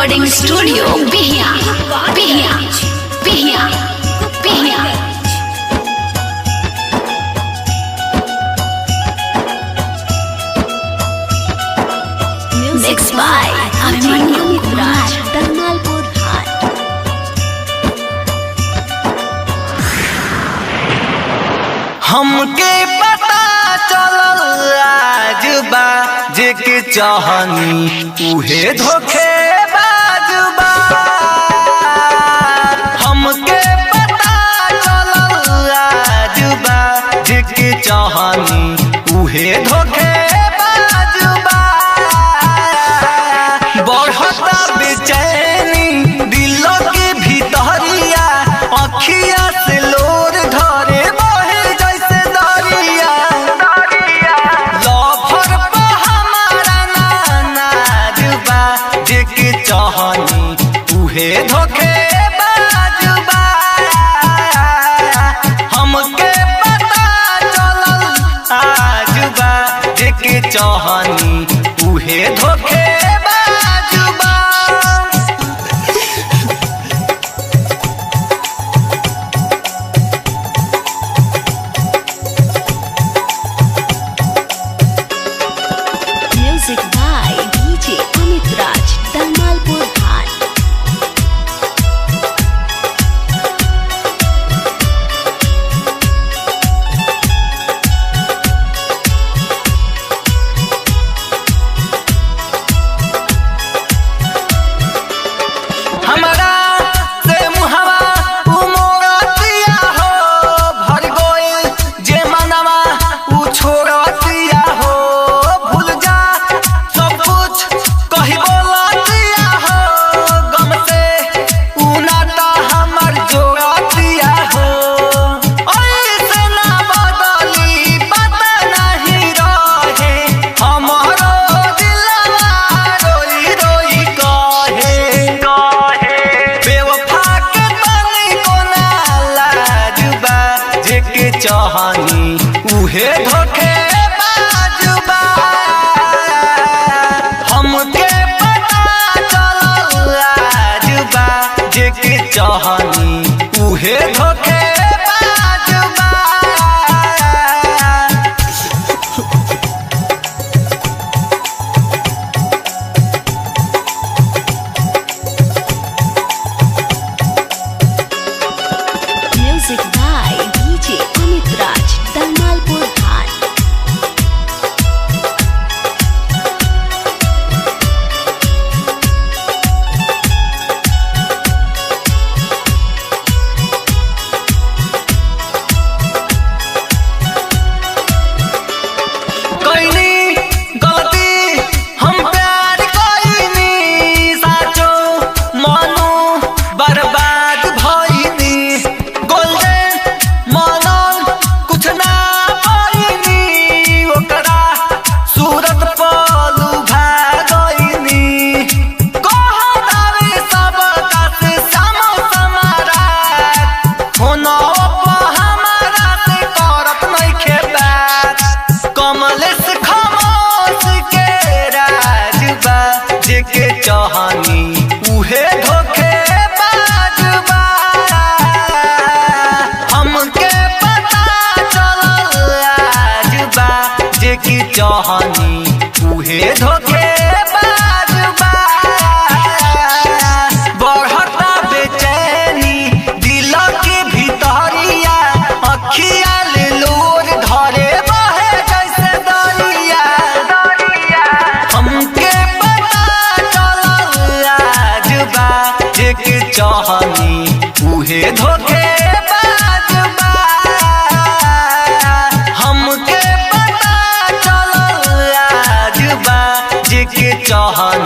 Recording studio Bihiya Bihiya Bihiya Bihiya. Mixed by Abhimanyu Raj Dalmalpur Haat. हमके पता चलल आज बाजे के चाहनी उहे धोखेबाज बा। हमके पता चलल आज बाजे के चाहनी उहे धोखेबाज बा। बढ़ता बेचैनी दिलों के भीतरिया अखिया से लोर धरे बहे जैसे दरिया। लफर पे हमारा नाज बा जेके चाहनी उहे धोखेबाज बा। हमके पता चलल आज बा जेके चाहनी उहे धोखेबाज बा। Music by DJ Amit Raj Dalmalpur हाट। हमरा से मुहवा उमोरतिया हो भर गइल जे मनवा उ छोड़तिया हो। भूल जा सब कुछ कही बोलतिया हो गम से उ नाता हमर जोड़तिया हो। ऐसे ना बदली पता नहीं रहे हमरो दिलवा रोई रोई कहे बेवफा के तनी कोना लाज बा जेके चाहनी उहे धोखेबाज बा। हमके पता चलल आज बा जेके चाहनी उहे धोखेबाज बा। Music by DJ Amit Raj Dalmalpur हाट। कईनी गलती हम प्यार कईनी साचो मनु बर्बाद भईनी। गोल्डन मनन कुछ ना पाईनी ओकरा सूरत पलू भागईनी। कहतावे सब कास सामो समारा होना हमारा से करत नइखे बात। कमलेश खामोश के राज बा जेके चाहनी उहे धोखेबाज बा। हमके पता चलल आज बा जेके चाहनी उहे धोखेबाज बा। बढ़ता बेचैनी दिल के भीतरिया अखिया ले लोर धरे बहे जैसे दरिया। हमके पता चलल आज बा जेके चाहनी उहे धोखेबाज बा। हमके पता चलल आज बा जेके चाहनी